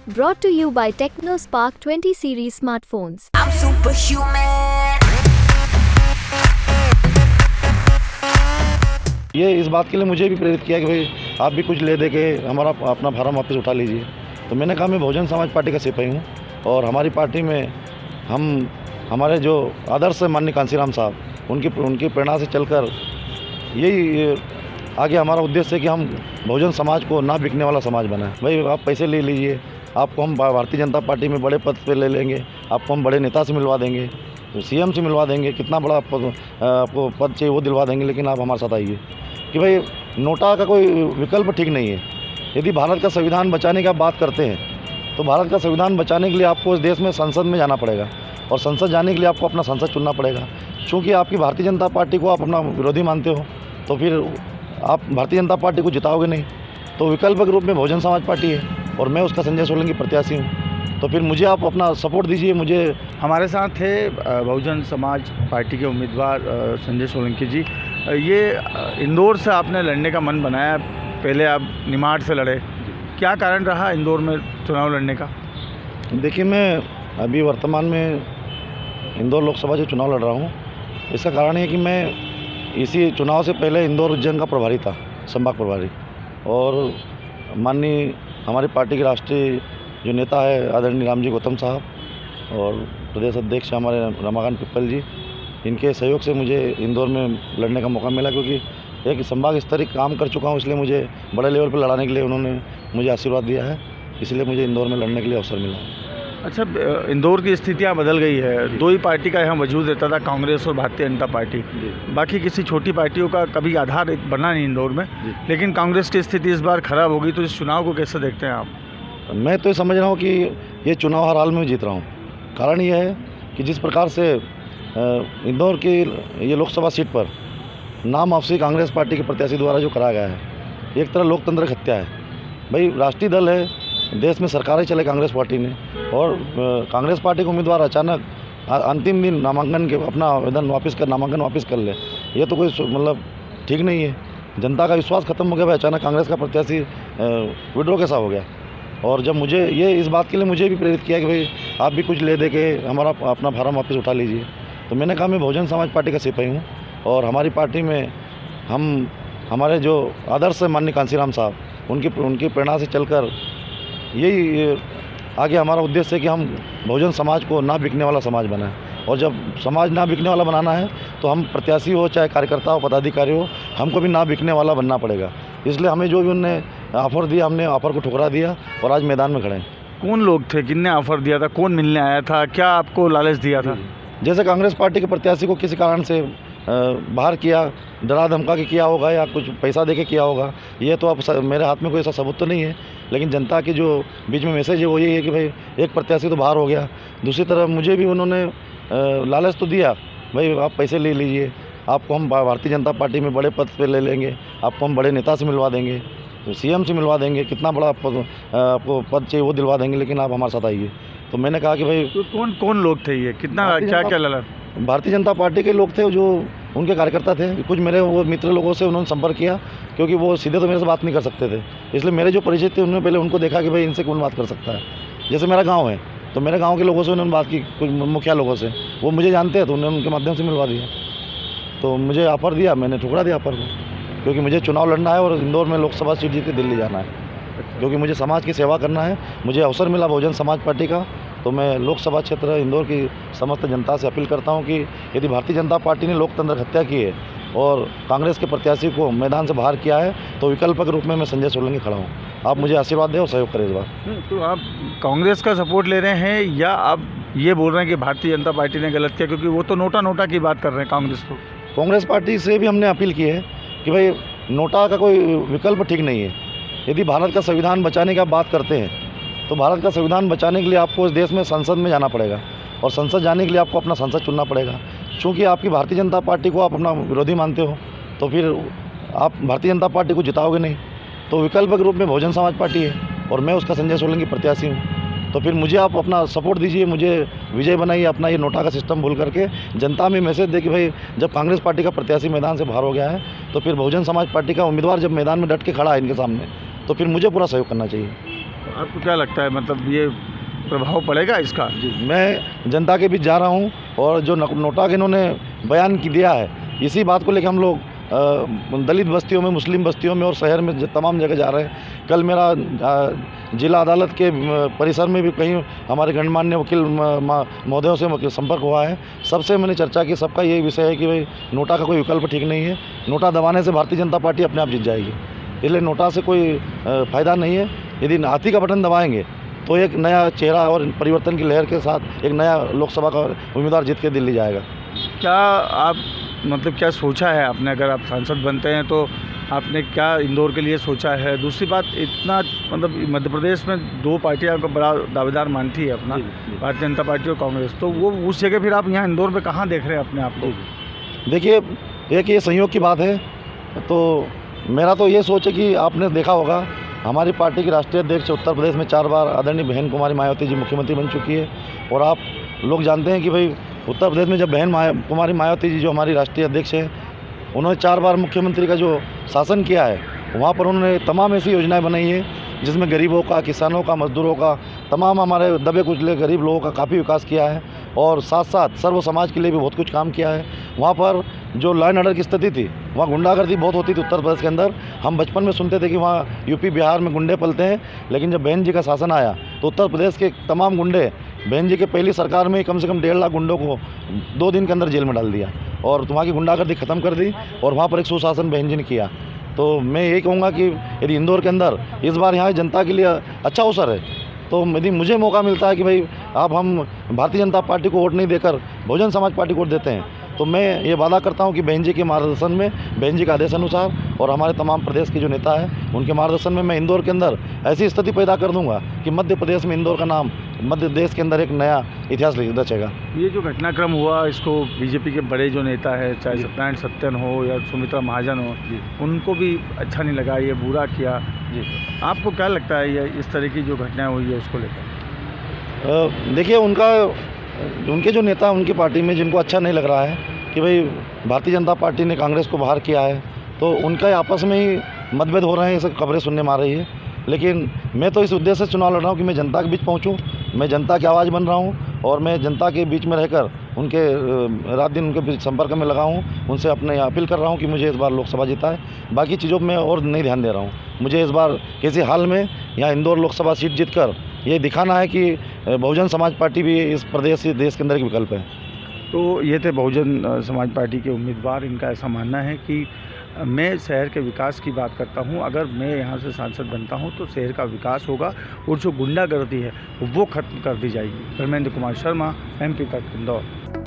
Brought to you by TechnoSpark 20 series smartphones. I'm superhuman. ये इस बात के लिए मुझे भी प्रेरित किया कि भाई आप भी कुछ ले दे के हमारा अपना फार्म वापस उठा लीजिए। तो मैंने कहा मैं बहुजन समाज पार्टी का सिपाही हूँ और हमारी पार्टी में हमारे जो आदर्श है माननीय कांसीराम साहब उनकी प्रेरणा से चलकर यही आगे हमारा उद्देश्य है कि हम बहुजन समाज को ना बिकने वाला समाज बनाएं। भाई आप पैसे ले लीजिए, आपको हम भारतीय जनता पार्टी में बड़े पद पे ले लेंगे, आपको हम बड़े नेता से मिलवा देंगे, तो सीएम से मिलवा देंगे, कितना बड़ा आपको पद चाहिए वो दिलवा देंगे, लेकिन आप हमारे साथ आइए। कि भाई नोटा का कोई विकल्प ठीक नहीं है। यदि भारत का संविधान बचाने की आप बात करते हैं तो भारत का संविधान बचाने के लिए आपको इस देश में संसद में जाना पड़ेगा और संसद जाने के लिए आपको अपना संसद चुनना पड़ेगा। चूँकि आपकी भारतीय जनता पार्टी को आप अपना विरोधी मानते हो तो फिर आप भारतीय जनता पार्टी को जिताओगे नहीं। तो विकल्प के रूप में बहुजन समाज पार्टी है और मैं उसका संजय सोलंकी प्रत्याशी हूँ। तो फिर मुझे आप अपना सपोर्ट दीजिए। मुझे हमारे साथ थे बहुजन समाज पार्टी के उम्मीदवार संजय सोलंकी जी। ये इंदौर से आपने लड़ने का मन बनाया, पहले आप निमाड़ से लड़े, क्या कारण रहा इंदौर में चुनाव लड़ने का? देखिए, मैं अभी वर्तमान में इंदौर लोकसभा से चुनाव लड़ रहा हूँ। इसका कारण है कि मैं इसी चुनाव से पहले इंदौर उज्जैन का प्रभारी था, संभाग प्रभारी, और माननीय हमारी पार्टी के राष्ट्रीय जो नेता है आदरणीय रामजी गौतम साहब और प्रदेश अध्यक्ष हमारे रमाकांत पिप्पल जी, इनके सहयोग से मुझे इंदौर में लड़ने का मौका मिला, क्योंकि एक संभाग स्तरीय काम कर चुका हूँ, इसलिए मुझे बड़े लेवल पर लड़ाने के लिए उन्होंने मुझे आशीर्वाद दिया है, इसलिए मुझे इंदौर में लड़ने के लिए अवसर मिला। अच्छा, इंदौर की स्थितियाँ बदल गई है, दो ही पार्टी का यहाँ वजूद रहता था, कांग्रेस और भारतीय जनता पार्टी। बाकी किसी छोटी पार्टियों का कभी आधार बना नहीं इंदौर में, लेकिन कांग्रेस की स्थिति इस बार खराब होगी, तो इस चुनाव को कैसे देखते हैं आप? मैं तो ये समझ रहा हूँ कि ये चुनाव हर हाल में जीत रहा हूँ। कारण ये है कि जिस प्रकार से इंदौर की ये लोकसभा सीट पर नाम वापसी कांग्रेस पार्टी के प्रत्याशी द्वारा जो कराया गया है, एक तरह लोकतंत्र की हत्या है। भाई राष्ट्रीय दल है, देश में सरकारें चले कांग्रेस पार्टी ने, और कांग्रेस पार्टी के उम्मीदवार अचानक अंतिम दिन नामांकन के अपना आवेदन नामांकन वापस कर ले, ये तो कोई मतलब ठीक नहीं है। जनता का विश्वास खत्म हो गया भाई, अचानक कांग्रेस का प्रत्याशी विड्रॉ कैसा हो गया। और जब मुझे ये इस बात के लिए मुझे भी प्रेरित किया कि भाई आप भी कुछ ले दे के हमारा अपना फार्म वापस उठा लीजिए। तो मैंने कहा मैं बहुजन समाज पार्टी का सिपाही हूँ और हमारी पार्टी में हमारे जो आदर्श है माननीय कांसीराम साहब उनकी प्रेरणा से चलकर यही आगे हमारा उद्देश्य है कि हम बहुजन समाज को ना बिकने वाला समाज बनाएं। और जब समाज ना बिकने वाला बनाना है तो हम प्रत्याशी हो, चाहे कार्यकर्ता हो, पदाधिकारी हो, हमको भी ना बिकने वाला बनना पड़ेगा। इसलिए हमें जो भी उनने ऑफ़र दिया, हमने ऑफ़र को ठुकरा दिया और आज मैदान में खड़े हैं। कौन लोग थे, किसने ऑफ़र दिया था, कौन मिलने आया था, क्या आपको लालच दिया था? जैसे कांग्रेस पार्टी के प्रत्याशी को किसी कारण से बाहर किया, डरा धमका के किया होगा या कुछ पैसा दे के किया होगा, ये तो अब मेरे हाथ में कोई ऐसा सबूत तो नहीं है, लेकिन जनता के जो बीच में मैसेज है वो यही है कि भाई एक प्रत्याशी तो बाहर हो गया। दूसरी तरफ मुझे भी उन्होंने लालच तो दिया, भाई आप पैसे ले लीजिए, आपको हम भारतीय जनता पार्टी में बड़े पद पे ले लेंगे, आपको हम बड़े नेता से मिलवा देंगे, तो सीएम से मिलवा देंगे, कितना बड़ा आपको पद चाहिए वो दिलवा देंगे, लेकिन आप हमारे साथ आइए। तो मैंने कहा कि भाई तो कौन लोग थे ये, कितना क्या लालच? भारतीय जनता पार्टी के लोग थे, जो उनके कार्यकर्ता थे। कुछ मेरे वो मित्र लोगों से उन्होंने संपर्क किया, क्योंकि वो सीधे तो मेरे से बात नहीं कर सकते थे, इसलिए मेरे जो परिचित थे उन्होंने पहले उनको देखा कि भाई इनसे कौन बात कर सकता है। जैसे मेरा गांव है तो मेरे गांव के लोगों से उन्होंने बात की, कुछ मुखिया लोगों से, वो मुझे जानते हैं तो उन्होंने उनके माध्यम से मिलवा दिया। तो मुझे ऑफ़र दिया, मैंने ठुकरा दिया ऑफ़र को, क्योंकि मुझे चुनाव लड़ना है और इंदौर में लोकसभा सीट जीत के दिल्ली जाना है, क्योंकि मुझे समाज की सेवा करना है। मुझे अवसर मिला बहुजन समाज पार्टी का, तो मैं लोकसभा क्षेत्र इंदौर की समस्त जनता से अपील करता हूं कि यदि भारतीय जनता पार्टी ने लोकतंत्र हत्या की है और कांग्रेस के प्रत्याशी को मैदान से बाहर किया है, तो विकल्प के रूप में मैं संजय सोलंकी खड़ा हूं। आप मुझे आशीर्वाद दें और सहयोग करें इस बार। तो आप कांग्रेस का सपोर्ट ले रहे हैं या आप ये बोल रहे हैं कि भारतीय जनता पार्टी ने गलत किया, क्योंकि वो तो नोटा की बात कर रहे हैं कांग्रेस को? कांग्रेस पार्टी से भी हमने अपील की है कि भाई नोटा का कोई विकल्प ठीक नहीं है। यदि भारत का संविधान बचाने की आप बात करते हैं तो भारत का संविधान बचाने के लिए आपको इस देश में संसद में जाना पड़ेगा और संसद जाने के लिए आपको अपना संसद चुनना पड़ेगा। चूँकि आपकी भारतीय जनता पार्टी को आप अपना विरोधी मानते हो तो फिर आप भारतीय जनता पार्टी को जिताओगे नहीं। तो विकल्प के रूप में बहुजन समाज पार्टी है और मैं उसका संजय सोलंकी प्रत्याशी हूँ। तो फिर मुझे आप अपना सपोर्ट दीजिए, मुझे विजय बनाइए, अपना ये नोटा का सिस्टम भूल करके जनता में मैसेज दे कि भाई जब कांग्रेस पार्टी का प्रत्याशी मैदान से बाहर हो गया है तो फिर बहुजन समाज पार्टी का उम्मीदवार जब मैदान में डट के खड़ा है इनके सामने, तो फिर मुझे पूरा सहयोग करना चाहिए। आपको क्या लगता है, मतलब ये प्रभाव पड़ेगा इसका? जी, मैं जनता के बीच जा रहा हूँ और जो नोटा के इन्होंने बयान की दिया है, इसी बात को लेकर हम लोग दलित बस्तियों में, मुस्लिम बस्तियों में और शहर में तमाम जगह जा रहे हैं। कल मेरा जिला अदालत के परिसर में भी कहीं हमारे गणमान्य वकील महोदयों से संपर्क हुआ है। सबसे मैंने चर्चा की, सबका यही विषय है कि भाई नोटा का कोई विकल्प ठीक नहीं है। नोटा दबाने से भारतीय जनता पार्टी अपने आप जीत जाएगी, इसलिए नोटा से कोई फ़ायदा नहीं है। यदि हाथी का बटन दबाएंगे तो एक नया चेहरा और परिवर्तन की लहर के साथ एक नया लोकसभा का उम्मीदवार जीत के दिल्ली जाएगा। क्या आप, मतलब क्या सोचा है आपने, अगर आप सांसद बनते हैं तो आपने क्या इंदौर के लिए सोचा है? दूसरी बात, इतना मतलब मध्य प्रदेश में 2 पार्टियां को बड़ा दावेदार मानती है अपना, भारतीय जनता पार्टी और कांग्रेस, तो वो उस जगह फिर आप यहाँ इंदौर में कहाँ देख रहे हैं अपने आप को? देखिए, एक ये संयोग की बात है, तो मेरा तो ये सोच है कि आपने देखा होगा हमारी पार्टी की राष्ट्रीय अध्यक्ष उत्तर प्रदेश में 4 बार आदरणीय बहन कुमारी मायावती जी मुख्यमंत्री बन चुकी है। और आप लोग जानते हैं कि भाई उत्तर प्रदेश में जब बहन कुमारी मायावती जी जो हमारी राष्ट्रीय अध्यक्ष है, उन्होंने 4 बार मुख्यमंत्री का जो शासन किया है, वहाँ पर उन्होंने तमाम ऐसी योजनाएं बनाई हैं जिसमें गरीबों का, किसानों का, मजदूरों का, तमाम हमारे दबे कुचले गरीब लोगों का काफ़ी विकास किया है। और साथ साथ सर्व समाज के लिए भी बहुत कुछ काम किया है। वहाँ पर जो लॉ एंड ऑर्डर की स्थिति थी, वहाँ गुंडागर्दी बहुत होती थी उत्तर प्रदेश के अंदर। हम बचपन में सुनते थे कि वहाँ यूपी बिहार में गुंडे पलते हैं, लेकिन जब बहन जी का शासन आया तो उत्तर प्रदेश के तमाम गुंडे, बहन जी के पहली सरकार में कम से कम 1.5 लाख गुंडों को 2 दिन के अंदर जेल में डाल दिया और वहाँ की गुंडागर्दी ख़त्म कर दी और वहाँ पर एक सुशासन बहन जी ने किया। तो मैं यही कहूँगा कि यदि इंदौर के अंदर इस बार यहाँ जनता के लिए अच्छा अवसर है, तो यदि मुझे मौका मिलता है कि भाई हम भारतीय जनता पार्टी को वोट नहीं देकर बहुजन समाज पार्टी को वोट देते हैं, तो मैं ये वादा करता हूं कि बहन जी के मार्गदर्शन में, बहन जी के आदेश अनुसार और हमारे तमाम प्रदेश के जो नेता हैं उनके मार्गदर्शन में मैं इंदौर के अंदर ऐसी स्थिति पैदा कर दूंगा कि मध्य प्रदेश में इंदौर का नाम मध्य देश के अंदर एक नया इतिहास रचेगा। ये जो घटनाक्रम हुआ, इसको बीजेपी के बड़े जो नेता है, चाहे सत्यनारायण सत्यन हो या सुमित्रा महाजन हो, उनको भी अच्छा नहीं लगा, ये बुरा किया। जी, आपको क्या लगता है ये इस तरह की जो घटनाएं हुई है उसको लेकर? देखिए, उनके जो नेता उनकी पार्टी में जिनको अच्छा नहीं लग रहा है कि भाई भारतीय जनता पार्टी ने कांग्रेस को बाहर किया है, तो उनका आपस में ही मतभेद हो रहे हैं, ये सब खबरें सुनने में आ रही है। लेकिन मैं तो इस उद्देश्य से चुनाव लड़ रहा हूँ कि मैं जनता के बीच पहुँचूँ, मैं जनता की आवाज़ बन रहा हूँ और मैं जनता के बीच में रहकर उनके रात दिन उनके बीच संपर्क में लगा हूँ, उनसे अपने अपील कर रहा हूँ कि मुझे इस बार लोकसभा जीता है। बाकी चीज़ों में और नहीं ध्यान दे रहा हूँ। मुझे इस बार किसी हाल में यहाँ इंदौर लोकसभा सीट जीतकर ये दिखाना है कि बहुजन समाज पार्टी भी इस प्रदेश देश के अंदर एक विकल्प है। तो ये थे बहुजन समाज पार्टी के उम्मीदवार। इनका ऐसा मानना है कि मैं शहर के विकास की बात करता हूँ, अगर मैं यहाँ से सांसद बनता हूँ तो शहर का विकास होगा और जो गुंडागर्दी है वो खत्म कर दी जाएगी। धर्मेंद्र कुमार शर्मा, MP तक, इंदौर।